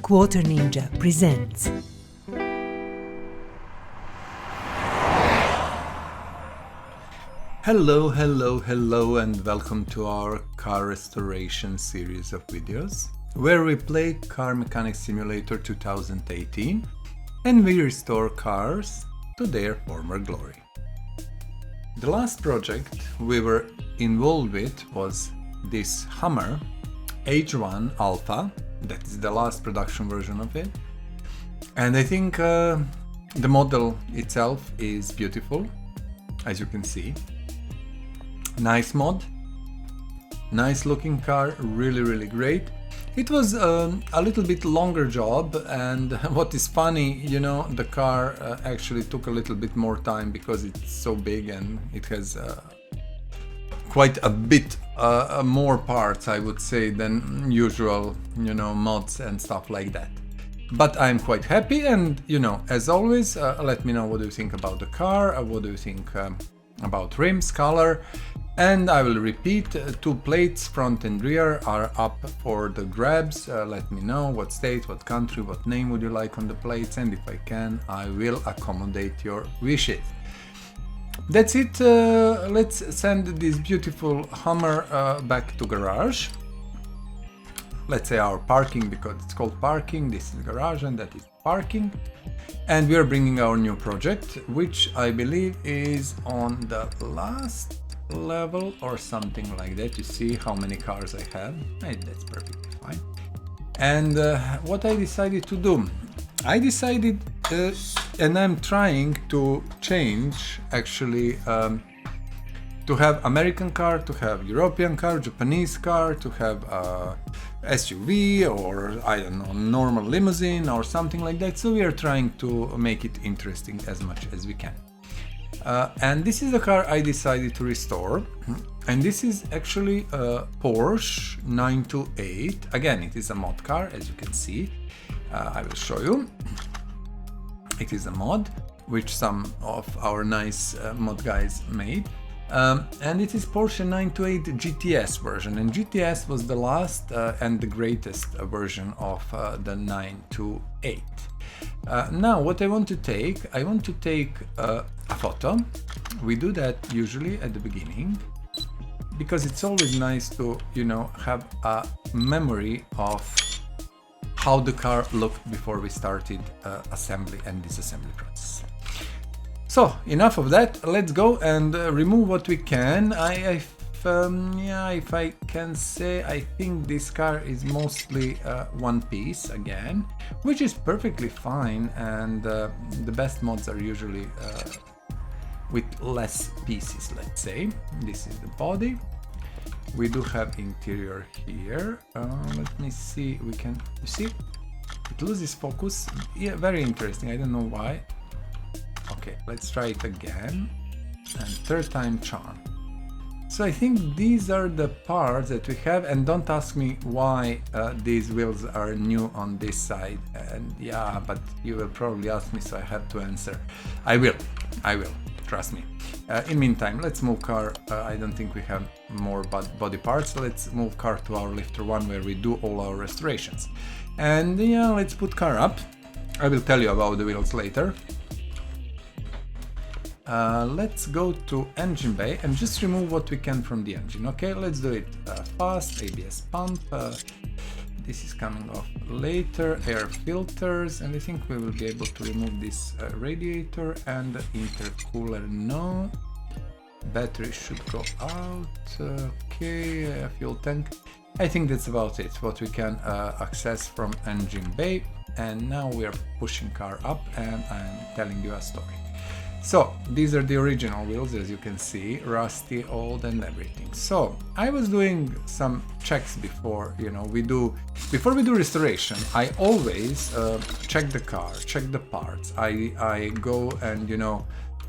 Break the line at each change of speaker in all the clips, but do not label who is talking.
Quarter Ninja presents.
Hello and welcome to our car restoration series of videos where we play Car Mechanic Simulator 2018 and we restore cars to their former glory. The last project we were involved with was this Hummer H1 Alpha, that is the last production version of it, and I think the model itself is beautiful, as you can see. Nice mod, nice looking car, really great. It was a little bit longer job, and what is funny, you know, the car actually took a little bit more time because it's so big and it has quite a bit more parts, I would say, than usual, you know, mods and stuff like that. But I'm quite happy, and you know, as always, let me know what do you think about the car, what do you think about rims, color. And I will repeat, 2 plates, front and rear, are up for the grabs. Let me know what state, what country, what name would you like on the plates, and if I can, I will accommodate your wishes. That's it. Let's send this beautiful Hummer back to garage. Let's say our parking, because it's called parking. This is garage and that is parking. And we are bringing our new project, which I believe is on the last level or something like that. You see how many cars I have. That's perfectly fine. And what I decided to do, I decided and I'm trying to change actually to have American car, to have European car, Japanese car, to have SUV, or I don't know, normal limousine or something like that. So we are trying to make it interesting as much as we can. And this is the car I decided to restore, and this is actually a Porsche 928. Again, it is a mod car, as you can see. I will show you. It is a mod which some of our nice mod guys made, and it is Porsche 928 GTS version, and GTS was the last and the greatest version of the 928. Now what I want to take a photo. We do that usually at the beginning because it's always nice to, you know, have a memory of how the car looked before we started assembly and disassembly process. So enough of that, let's go and remove what we can. If I can say, I think this car is mostly one piece again, which is perfectly fine, and the best mods are usually with less pieces, let's say. This is the body. We do have interior here. Let me see, we can, you see, it loses focus. Yeah, very interesting, I don't know why. Okay, let's try it again, and third time charm. So I think these are the parts that we have, and don't ask me why these wheels are new on this side, and yeah, but you will probably ask me, so I have to answer. I will, trust me. In meantime, let's move car. I don't think we have more body parts. Let's move car to our lifter 1 where we do all our restorations. And yeah, let's put car up. I will tell you about the wheels later. Let's go to engine bay and just remove what we can from the engine. Okay, let's do it fast. ABS pump. This is coming off later. Air filters, and I think we will be able to remove this radiator and the intercooler. No. Battery should go out. Okay, fuel tank. I think that's about it, what we can access from engine bay. And now we are pushing car up and I'm telling you a story. So these are the original wheels, as you can see, rusty, old and everything. So I was doing some checks before, you know, before we do restoration, I always check the car, check the parts. I go and, you know,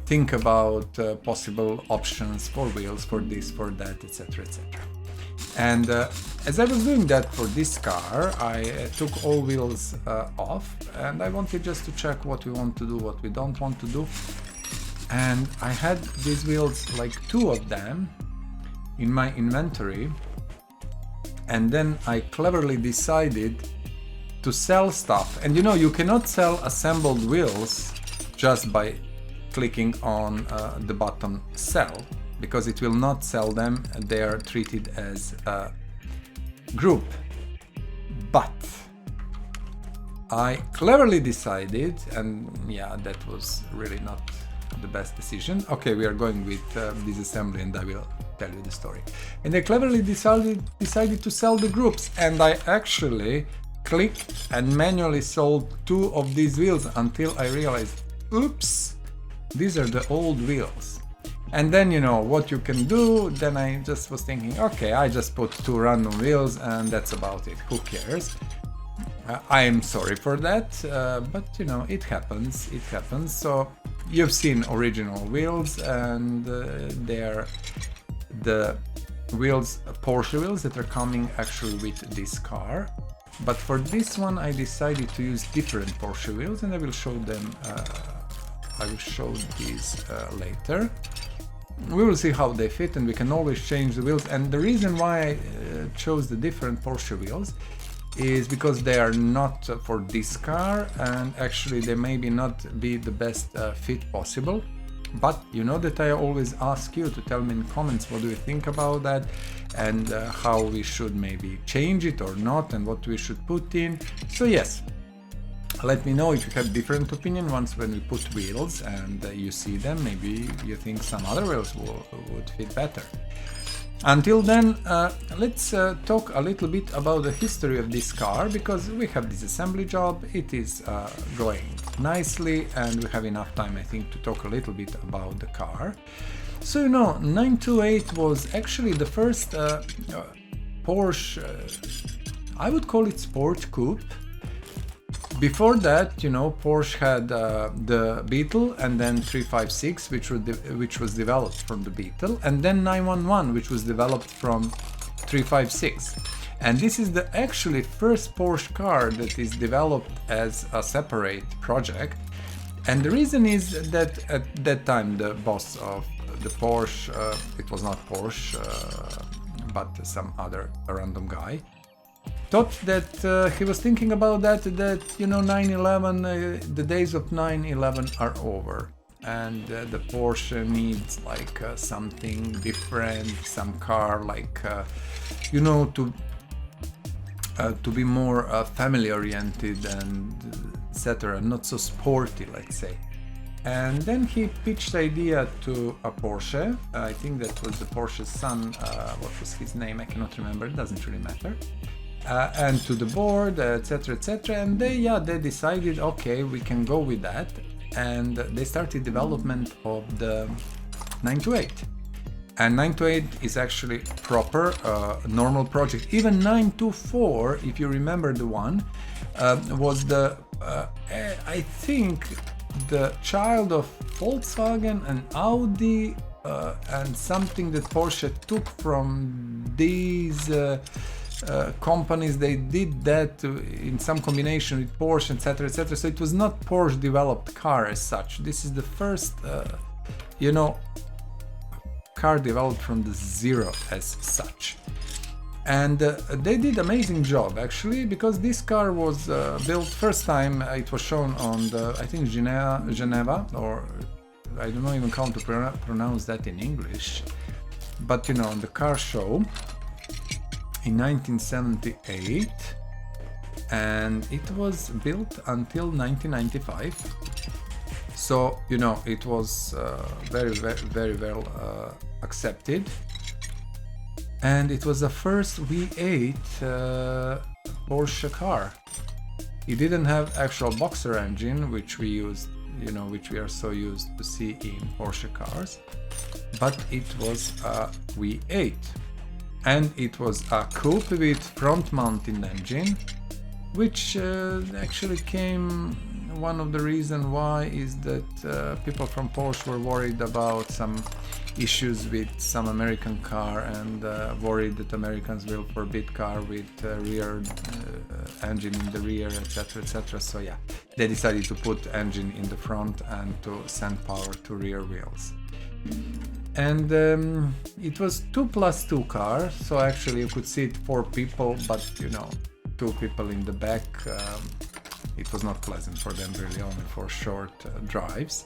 think about possible options for wheels, for this, for that, etc, etc. And as I was doing that for this car, I took all wheels off, and I wanted just to check what we want to do, what we don't want to do. And I had these wheels, like 2 of them, in my inventory, and then I cleverly decided to sell stuff. And you know, you cannot sell assembled wheels just by clicking on the button sell, because it will not sell them. They are treated as a group. But I cleverly decided, and yeah, that was really not the best decision. Okay, we are going with disassembly, and I will tell you the story. And I cleverly decided to sell the groups, and I actually clicked and manually sold 2 of these wheels until I realized, oops, these are the old wheels. And then, you know what you can do, then I just was thinking, okay, I just put 2 random wheels and that's about it, who cares. I am sorry for that, but you know, it happens. So you've seen original wheels, and they're the wheels, Porsche wheels, that are coming actually with this car. But for this one I decided to use different Porsche wheels, and I will show them, I will show these later. We will see how they fit, and we can always change the wheels. And the reason why I chose the different Porsche wheels is because they are not for this car, and actually they maybe not be the best fit possible. But you know that I always ask you to tell me in comments what do you think about that, and how we should maybe change it or not, and what we should put in. So yes, let me know if you have different opinion once when we put wheels and you see them. Maybe you think some other wheels would fit better. Until then, let's talk a little bit about the history of this car, because we have this assembly job. It is going nicely, and we have enough time, I think, to talk a little bit about the car. So you know, 928 was actually the first Porsche, I would call it sport coupe. Before that, you know, Porsche had the Beetle, and then 356, which was developed from the Beetle, and then 911, which was developed from 356. And this is the actually first Porsche car that is developed as a separate project. And the reason is that at that time the boss of the Porsche, it was not Porsche, but some other random guy, thought that he was thinking about that you know, 911, the days of 911 are over, and the Porsche needs like something different, some car like you know, to be more family oriented and etc., not so sporty, let's say. And then he pitched the idea to a Porsche. I think that was the Porsche's son. What was his name? I cannot remember. It doesn't really matter. And to the board, etc., etc. And they decided, okay, we can go with that. And they started development of the 928. And 928 is actually proper normal project. Even 924, if you remember the one, was the I think the child of Volkswagen and Audi, and something that Porsche took from these companies. They did that in some combination with Porsche, etc., etc. So it was not Porsche developed car as such. This is the first, you know, car developed from the zero as such. And they did amazing job actually, because this car was built first time. It was shown on the, I think, Geneva, or I don't know even how to pronounce that in English, but you know, on the car show in 1978, and it was built until 1995. So you know, it was very well accepted. And it was the first V8 Porsche car. It didn't have actual boxer engine, which we used, you know, which we are so used to see in Porsche cars, but it was a V8. And it was a coupe with front-mounted engine, which actually came. One of the reasons why is that people from Porsche were worried about some issues with some American car, and worried that Americans will forbid car with rear engine in the rear, etc., etc. So yeah, they decided to put engine in the front and to send power to rear wheels. And it was 2+2 car, so actually you could seat 4 people, but you know, two people in the back, it was not pleasant for them, really, only for short drives.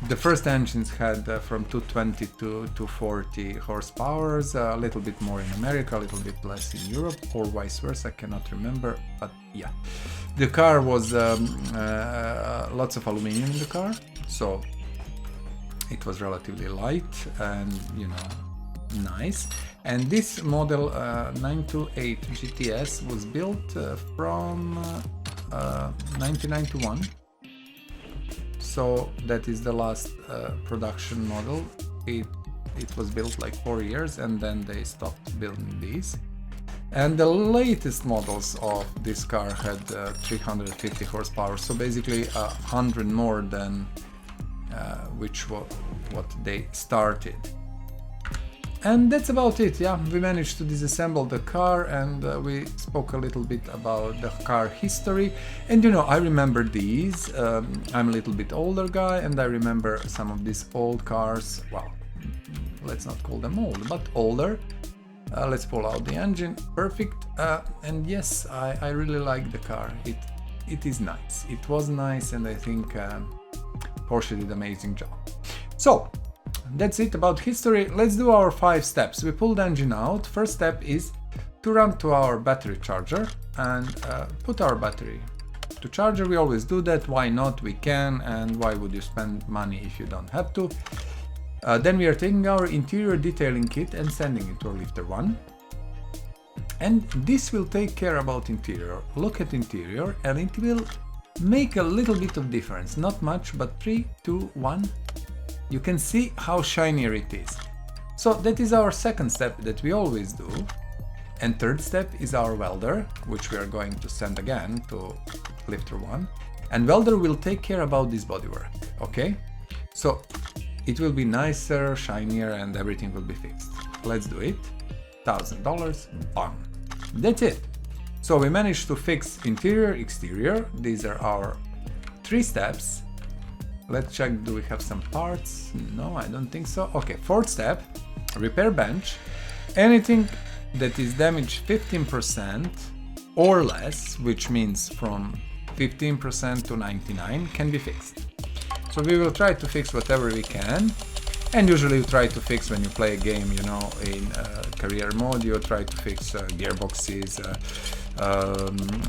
The first engines had from 220 to 240 horsepower, a little bit more in America, a little bit less in Europe, or vice versa, I cannot remember, but yeah. The car was lots of aluminum in the car, so it was relatively light and, you know, nice. And this model 928 GTS was built from 1991. So that is the last production model. It was built like 4 years and then they stopped building these. And the latest models of this car had 350 horsepower, so basically 100 more than what they started. And that's about it. Yeah, we managed to disassemble the car, and we spoke a little bit about the car history. And you know, I remember these. I'm a little bit older guy, and I remember some of these old cars. Well, let's not call them old, but older. Let's pull out the engine. Perfect. And yes, I really like the car. It is nice. It was nice, and I think Porsche did an amazing job. So that's it about history. Let's do our 5 steps. We pull the engine out. First step is to run to our battery charger and put our battery to charger. We always do that. Why not? We can, and why would you spend money if you don't have to? Then we are taking our interior detailing kit and sending it to our lifter 1. And this will take care about interior. Look at interior and it will make a little bit of difference. Not much, but 3, 2, 1. You can see how shinier it is. So that is our second step that we always do. And third step is our welder, which we are going to send again to lifter 1. And welder will take care about this bodywork, okay? So it will be nicer, shinier, and everything will be fixed. Let's do it. $1,000, bam. That's it. So we managed to fix interior, exterior. These are our 3 steps. Let's check, do we have some parts? No, I don't think so. Okay, 4th step, repair bench. Anything that is damaged 15% or less, which means from 15% to 99, can be fixed. So we will try to fix whatever we can. And usually you try to fix when you play a game, you know, in career mode, you try to fix gearboxes,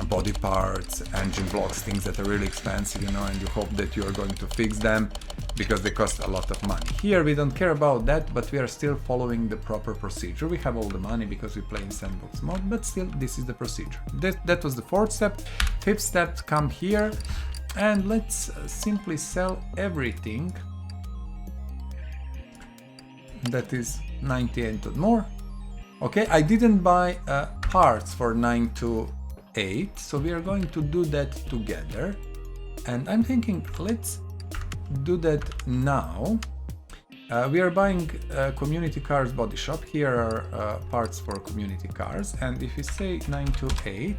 body parts, engine blocks, things that are really expensive, you know, and you hope that you are going to fix them because they cost a lot of money. Here we don't care about that, but we are still following the proper procedure. We have all the money because we play in sandbox mode, but still this is the procedure. That was the 4th step. 5th step, come here and let's simply sell everything that is 98 and more. Okay, I didn't buy parts for 928, so we are going to do that together. And I'm thinking, let's do that now. We are buying Community Cars Body Shop. Here are parts for Community Cars. And if we say 928,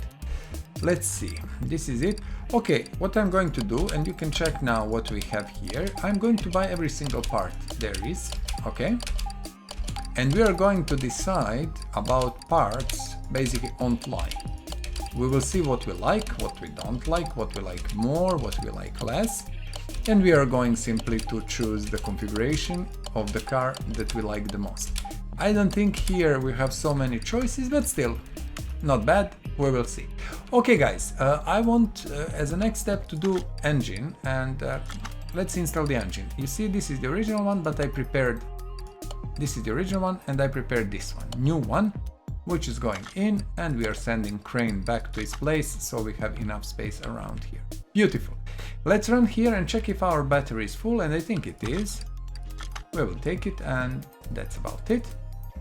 let's see, this is it. Okay, what I'm going to do, and you can check now what we have here, I'm going to buy every single part there is, okay? And we are going to decide about parts basically on fly. We will see what we like, what we don't like, what we like more, what we like less. And we are going simply to choose the configuration of the car that we like the most. I don't think here we have so many choices, but still, not bad, we will see. Okay guys, I want as a next step to do engine, and let's install the engine. You see, this is the original one, but I prepared, this is the original one, and I prepared this one, new one, which is going in, and we are sending crane back to its place, so we have enough space around here. Beautiful. Let's run here and check if our battery is full, and I think it is. We will take it, and that's about it.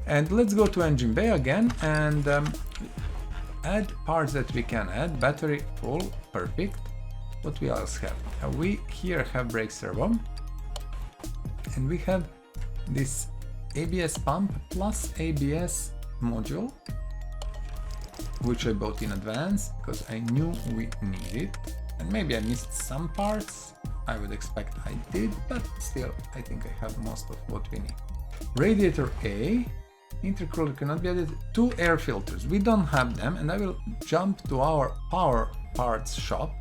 And let's go to engine bay again and add parts that we can add. Battery full, perfect. What we else have? We here have brake servo, and we have this ABS pump plus ABS module, which I bought in advance because I knew we need it. And maybe I missed some parts. I would expect I did, but still I think I have most of what we need. Radiator A, intercooler cannot be added. 2 air filters, we don't have them, and I will jump to our power parts shop,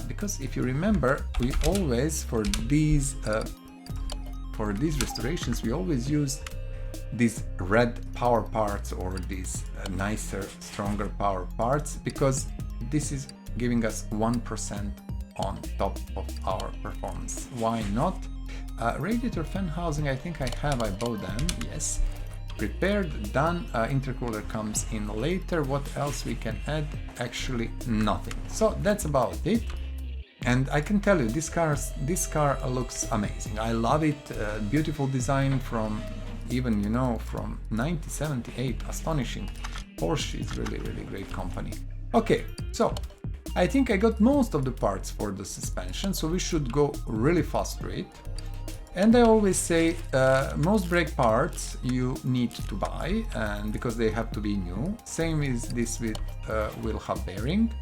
because if you remember, we always for these restorations we always use these red power parts or these nicer, stronger power parts, because this is giving us 1% on top of our performance. Why not? Radiator fan housing, I think I bought them, yes. Prepared, done. Intercooler comes in later. What else we can add? Actually nothing. So that's about it. And I can tell you, this car looks amazing. I love it. Beautiful design from even, you know, from 1978. Astonishing. Porsche is really, really great company. Okay, so I think I got most of the parts for the suspension, so we should go really fast through it. And I always say most brake parts you need to buy, and because they have to be new. Same is this with wheel hub bearing.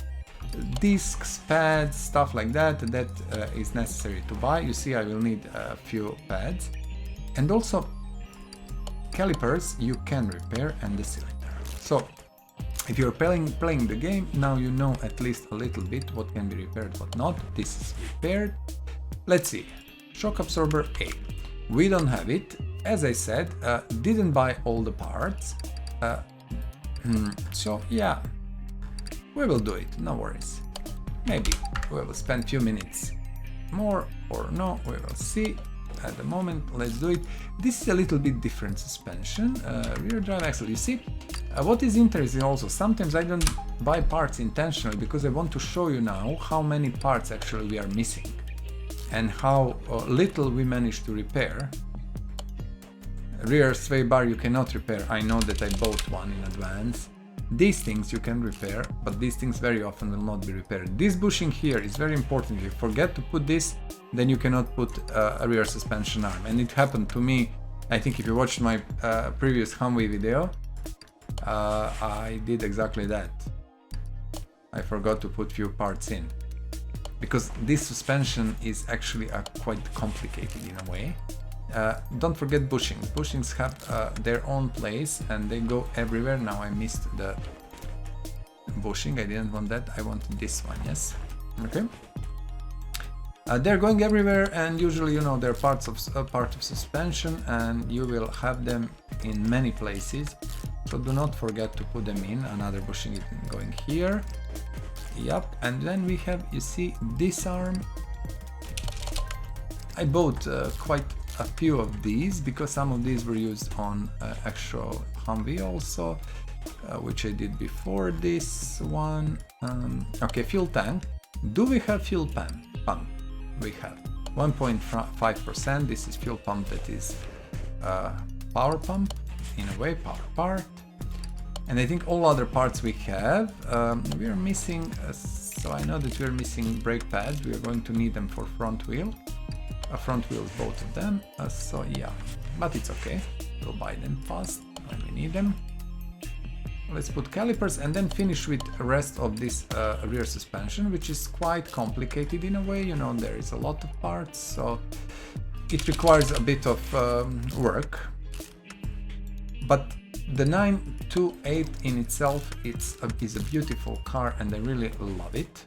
Discs, pads, stuff like that is necessary to buy. You see, I will need a few pads. And also calipers you can repair, and the cylinder. So if you're playing the game, now you know at least a little bit what can be repaired, what not. This is repaired. Let's see. Shock absorber A. We don't have it. As I said, didn't buy all the parts. So yeah, we will do it, no worries. Maybe we will spend a few minutes more or no, we will see. At the moment, let's do it. This is a little bit different suspension. Rear drive axle, you see? What is interesting also, sometimes I don't buy parts intentionally because I want to show you now how many parts actually we are missing and how little we managed to repair. Rear sway bar you cannot repair. I know that I bought one in advance. These things you can repair, but these things very often will not be repaired. This bushing here is very important. If you forget to put this, then you cannot put a rear suspension arm. And it happened to me. I think if you watched my previous Humvee video, I did exactly that. I forgot to put few parts in. Because this suspension is actually quite complicated in a way. Don't forget bushings. Bushings have their own place and they go everywhere. Now I missed the bushing. I didn't want that. I wanted this one. Yes. Okay. They're going everywhere, and usually, you know, they're part of suspension, and you will have them in many places. So do not forget to put them in. Another bushing is going here. Yep. And then we have, you see, this arm. I bought quite a few of these because some of these were used on actual Humvee also, which I did before this one. Okay, fuel tank. Do we have fuel pump? We have 1.5%. This is fuel pump that is power pump, in a way, power part. And I think all other parts we have. We are missing, so I know that we are missing brake pads. We are going to need them for front wheel. Front wheels, both of them. So yeah, but it's okay. We'll buy them fast when we need them. Let's put calipers and then finish with the rest of this rear suspension, which is quite complicated in a way. You know, there is a lot of parts, so it requires a bit of work. But the 928 in itself is a beautiful car, and I really love it.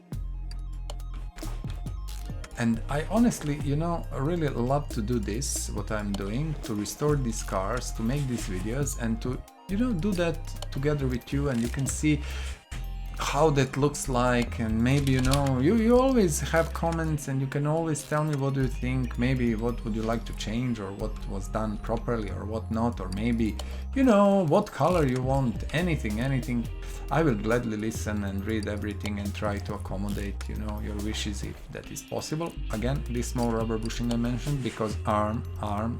And I honestly, you know, really love to do this, what I'm doing, to restore these cars, to make these videos, and to, you know, do that together with you, and you can see how that looks like. And maybe, you know, you always have comments, and you can always tell me what do you think, maybe what would you like to change, or what was done properly or what not, or maybe, you know, what color you want, anything. I will gladly listen and read everything and try to accommodate, you know, your wishes if that is possible. Again, this small rubber bushing I mentioned because arm,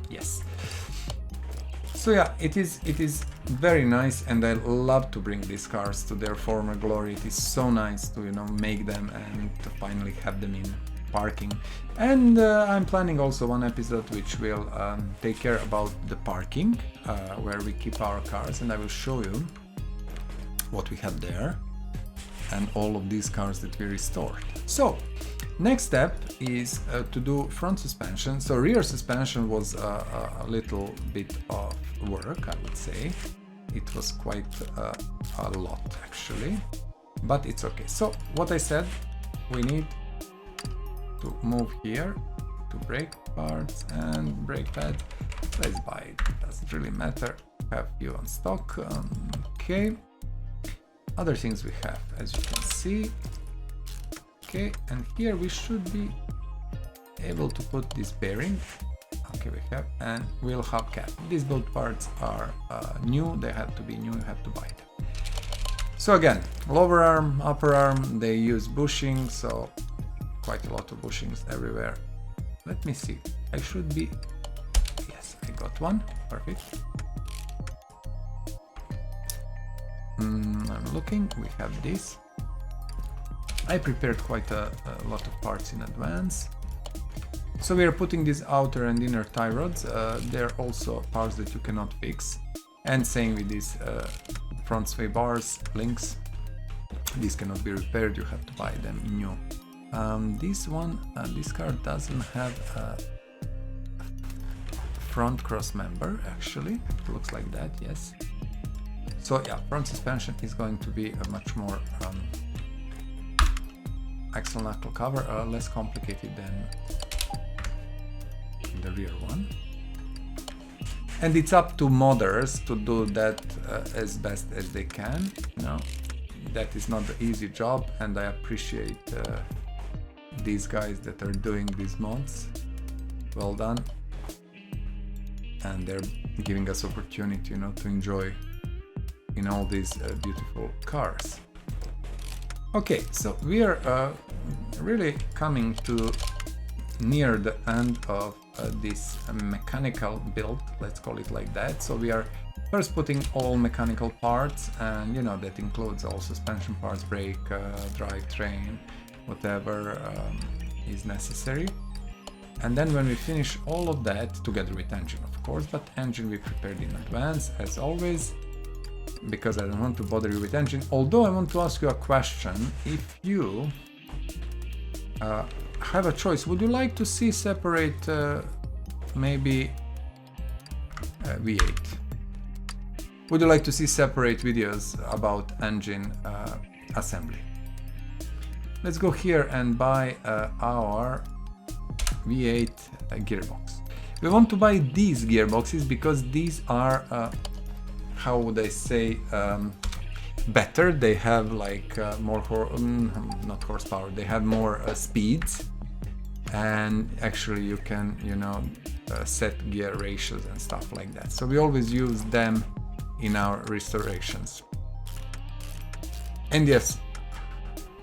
yes. So yeah, it is very nice, and I love to bring these cars to their former glory. It is so nice to, you know, make them and to finally have them in parking. And I'm planning also one episode which will take care about the parking, where we keep our cars, and I will show you what we have there and all of these cars that we restored. So Next step is to do front suspension. So rear suspension was a little bit of work, I would say. It was quite a lot actually, but it's okay. So what I said, we need to move here to brake parts and brake pad. Let's buy it, doesn't really matter. Have you on stock. Okay. Other things we have, as you can see. Okay, and here we should be able to put this bearing. Okay, we have, and wheel hub cap. These both parts are new, they have to be new, you have to buy them. So again, lower arm, upper arm, they use bushing, so quite a lot of bushings everywhere. Let me see, I should be, yes, I got one, perfect. I'm looking, we have this. I prepared quite a lot of parts in advance. So we are putting these outer and inner tie rods. They're also parts that you cannot fix. And same with these front sway bars, links. These cannot be repaired, you have to buy them new. This car doesn't have a front cross member actually. It looks like that, yes. So yeah, front suspension is going to be a much more axle knuckle cover, less complicated than the rear one. And it's up to modders to do that as best as they can. You know, that is not the easy job, and I appreciate these guys that are doing these mods. Well done. And they're giving us opportunity, you know, to enjoy in all these beautiful cars. Okay, so we are really coming to near the end of this mechanical build, let's call it like that. So we are first putting all mechanical parts, and you know that includes all suspension parts, brake, drivetrain, whatever is necessary. And then when we finish all of that, together with engine of course, but engine we prepared in advance as always, because I don't want to bother you with engine. Although I want to ask you a question. If you have a choice, would you like to see separate maybe V8? Would you like to see separate videos about engine assembly? Let's go here and buy our V8 gearbox. We want to buy these gearboxes because these are how would I say, better. They have like more not horsepower, they have more speeds, and actually you can, you know, set gear ratios and stuff like that. So we always use them in our restorations. And yes,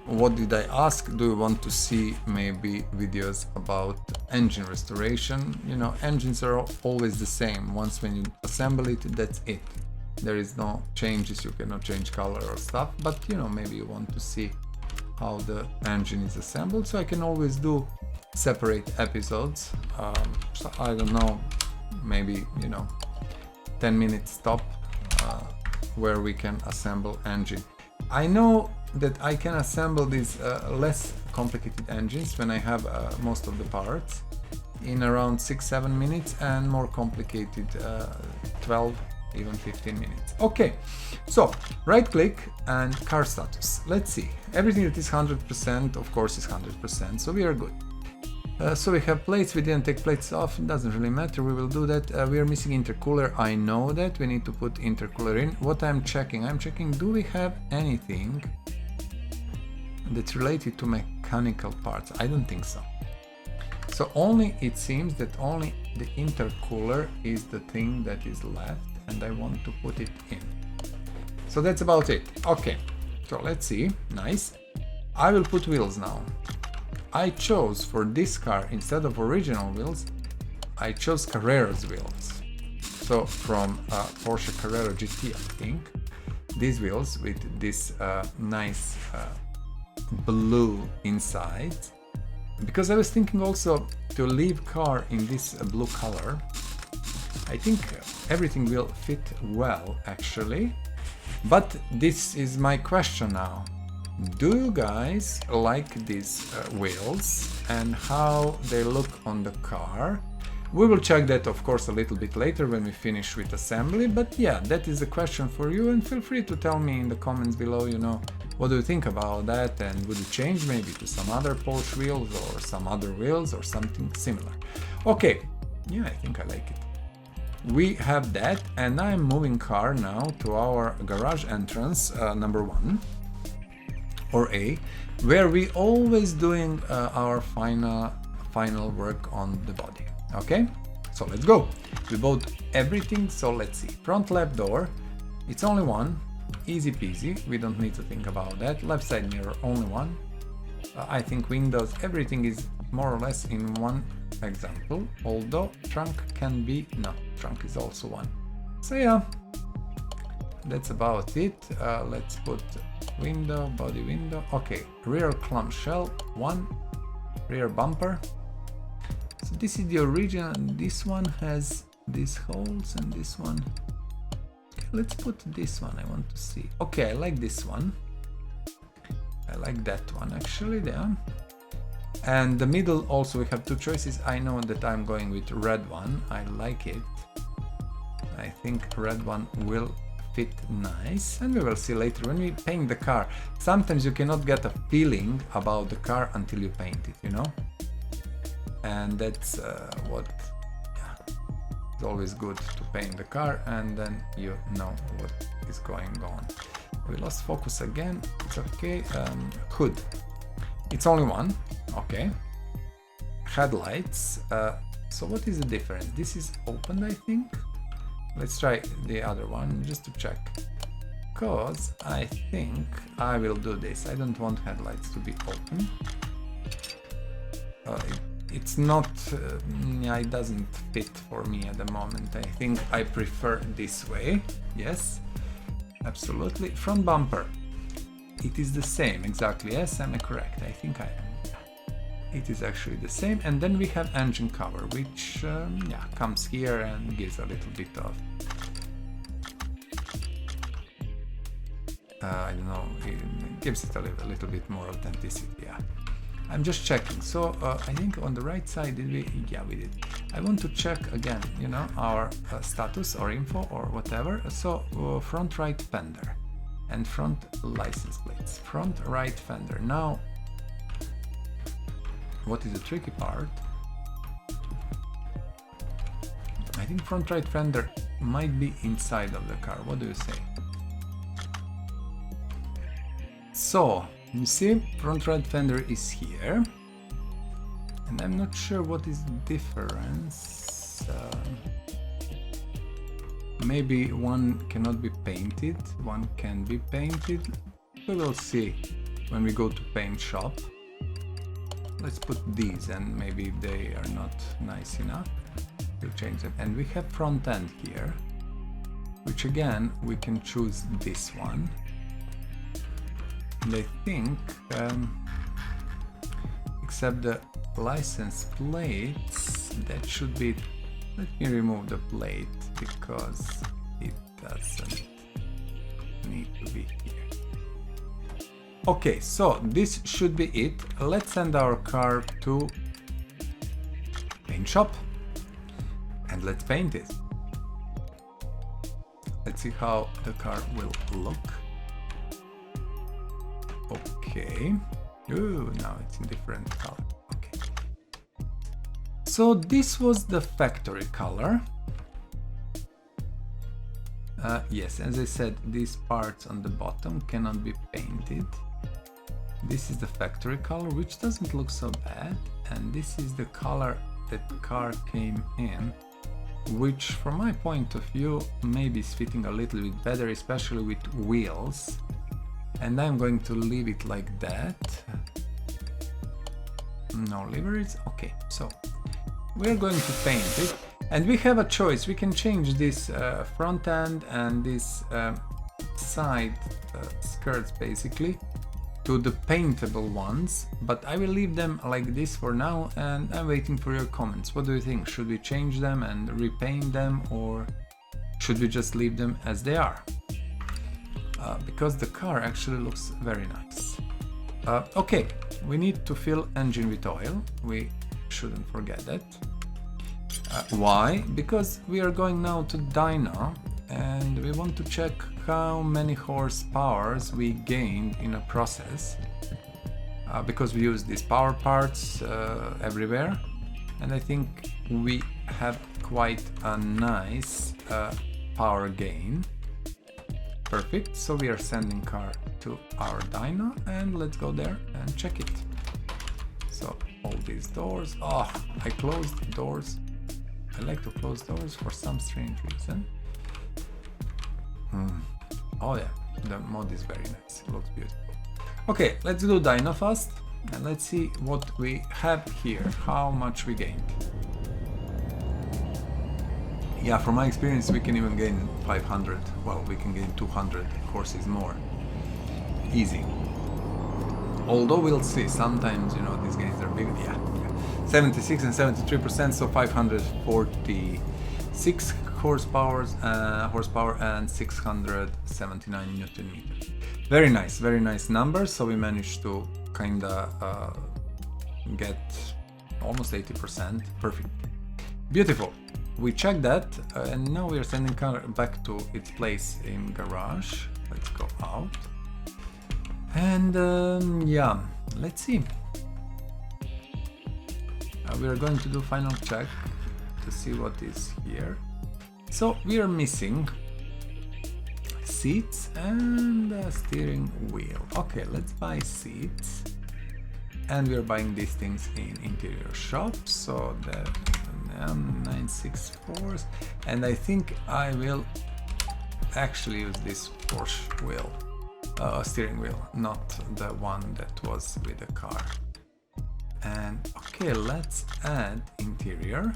what did I ask? Do you want to see maybe videos about engine restoration? You know, engines are always the same. Once when you assemble it, that's it. There is no changes, you cannot change color or stuff, but you know, maybe you want to see how the engine is assembled, so I can always do separate episodes. So I don't know, maybe, you know, 10-minute stop where we can assemble engine. I know that I can assemble these less complicated engines when I have most of the parts in around 6-7 minutes, and more complicated 12 even 15 minutes. Okay, so right click and car status. Let's see, everything that is 100% of course is 100%, so we are good. So we have plates, we didn't take plates off, it doesn't really matter, we will do that. We are missing intercooler, I know that, we need to put intercooler in. What I'm checking, do we have anything that's related to mechanical parts? I don't think so. So only, it seems that only the intercooler is the thing that is left, and I want to put it in. So that's about it. Okay, so let's see. Nice. I will put wheels now. I chose for this car, instead of original wheels, I chose Carrero's wheels. So from Porsche Carrero GT, I think. These wheels with this nice blue inside. Because I was thinking also to leave car in this blue color. I think everything will fit well actually, but this is my question now. Do you guys like these wheels and how they look on the car? We will check that, of course, a little bit later when we finish with assembly, but yeah, that is a question for you, and feel free to tell me in the comments below, you know, what do you think about that, and would you change maybe to some other Porsche wheels or some other wheels or something similar? Okay, yeah, I think I like it. We have that, and I'm moving car now to our garage entrance, number 1, or A, where we always doing our final work on the body. Okay, so let's go. We bought everything, so let's see. Front left door, it's only one, easy peasy, we don't need to think about that. Left side mirror, only one. I think windows, everything is more or less in one example, although trunk can be, no, trunk is also one. So yeah, that's about it. Let's put window, body window, okay, rear clamshell, one, rear bumper. So this is the original, and this one has these holes, and this one, okay, let's put this one, I want to see. Okay, I like this one, I like that one actually there. And the middle also we have two choices. I know that I'm going with red one, I like it. I think red one will fit nice, and we will see later when we paint the car. Sometimes you cannot get a feeling about the car until you paint it, you know? And that's what, yeah, it's always good to paint the car, and then you know what is going on. We lost focus again, it's okay. Hood, it's only one, okay. Headlights, so what is the difference? This is opened, I think. Let's try the other one just to check, because I think I will do this. I don't want headlights to be open. It's not, yeah, it doesn't fit for me at the moment. I think I prefer this way. Yes, absolutely. Front bumper, it is the same exactly. Yes, am I correct? I think I am. It is actually the same. And then we have engine cover, which yeah, comes here and gives a little bit of I don't know, it gives it a little bit more authenticity. Yeah, I'm just checking. So I think on the right side, did we? Yeah, we did. I want to check again, you know, our status or info or whatever. So front right fender and front license plates. Front right fender. Now, what is the tricky part? I think front right fender might be inside of the car. What do you say? So, you see, front right fender is here, and I'm not sure what is the difference. Maybe one cannot be painted, one can be painted. We will see when we go to paint shop. Let's put these, and maybe they are not nice enough, we'll change them. And we have front end here, which again, we can choose this one. And I think, except the license plates, that should be, let me remove the plate because it doesn't need to be here. Okay, so this should be it. Let's send our car to paint shop and let's paint it. Let's see how the car will look. Okay. Ooh, now it's in different color. Okay. So this was the factory color. Yes, as I said, these parts on the bottom cannot be painted. This is the factory color, which doesn't look so bad. And this is the color that the car came in, which from my point of view maybe is fitting a little bit better, especially with wheels. And I'm going to leave it like that. No liveries. Okay, so we're going to paint it, and we have a choice. We can change this front end and this side skirts basically to the paintable ones, but I will leave them like this for now, and I'm waiting for your comments. What do you think? Should we change them and repaint them, or should we just leave them as they are? Because the car actually looks very nice. Okay, we need to fill engine with oil. We shouldn't forget that. Why? Because we are going now to dyno and we want to check how many horsepowers we gained in a process. Because we use these power parts everywhere, and I think we have quite a nice power gain. Perfect, so we are sending car to our dyno and let's go there and check it. So all these doors, oh, I closed doors. I like to close doors for some strange reason. Oh yeah, the mod is very nice, it looks beautiful. Okay, let's do dyno fast and let's see what we have here, how much we gained. Yeah, from my experience we can even gain 500, well we can gain 200 horses more. Easy. Although we'll see, sometimes, you know, these gains are big, yeah. 76 and 73%, so 546 horsepower and 679 Newton meters. Very nice numbers. So we managed to kinda get almost 80%. Perfect. Beautiful. We checked that and now we are sending car back to its place in garage. Let's go out. And yeah, let's see. We are going to do final check to see what is here. So we are missing seats and a steering wheel. Okay, let's buy seats. And we are buying these things in interior shops. So the 964s. And I think I will actually use this Porsche wheel, steering wheel, not the one that was with the car. And okay, let's add interior.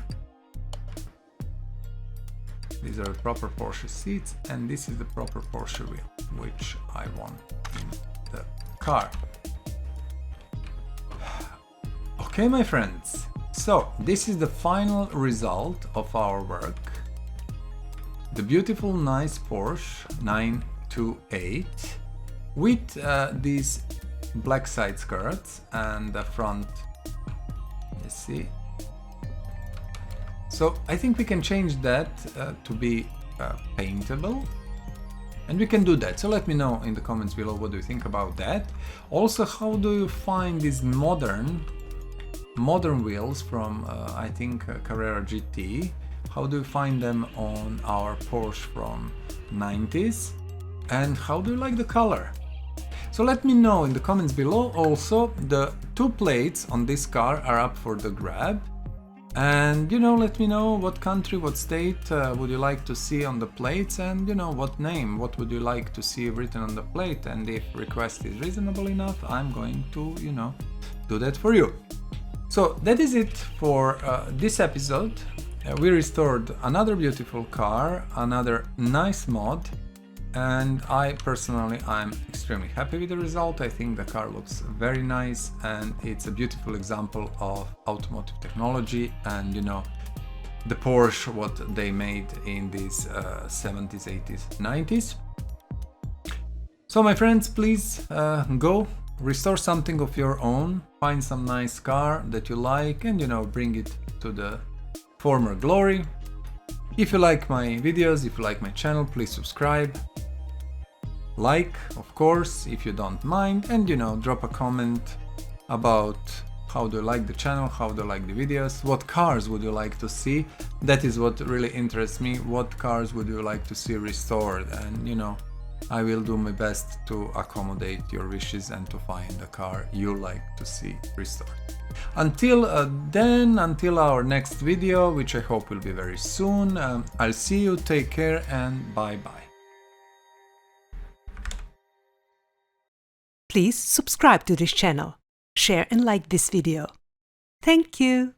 These are the proper Porsche seats and this is the proper Porsche wheel, which I want in the car. Okay, my friends, so this is the final result of our work. The beautiful, nice Porsche 928 with these black side skirts and the front, let's see. So I think we can change that to be paintable, and we can do that. So let me know in the comments below what do you think about that. Also, how do you find these modern wheels from I think Carrera GT? How do you find them on our Porsche from 90s? And how do you like the color? So let me know in the comments below. Also, the 2 plates on this car are up for the grab. And, you know, let me know what country, what state would you like to see on the plates, and, you know, what name, what would you like to see written on the plate. And if request is reasonable enough, I'm going to, you know, do that for you. So that is it for this episode. We restored another beautiful car, another nice mod. And I personally, I'm extremely happy with the result. I think the car looks very nice and it's a beautiful example of automotive technology and, you know, the Porsche, what they made in these 70s, 80s, 90s. So my friends, please go restore something of your own, find some nice car that you like and, you know, bring it to the former glory. If you like my videos, if you like my channel, please subscribe. Like, of course, if you don't mind, and, you know, drop a comment about how do you like the channel, how do you like the videos, what cars would you like to see. That is what really interests me. What cars would you like to see restored? And, you know, I will do my best to accommodate your wishes and to find a car you like to see restored. Until then, until our next video, which I hope will be very soon, I'll see you, take care, and bye bye.
Please subscribe to this channel, share and like this video. Thank you.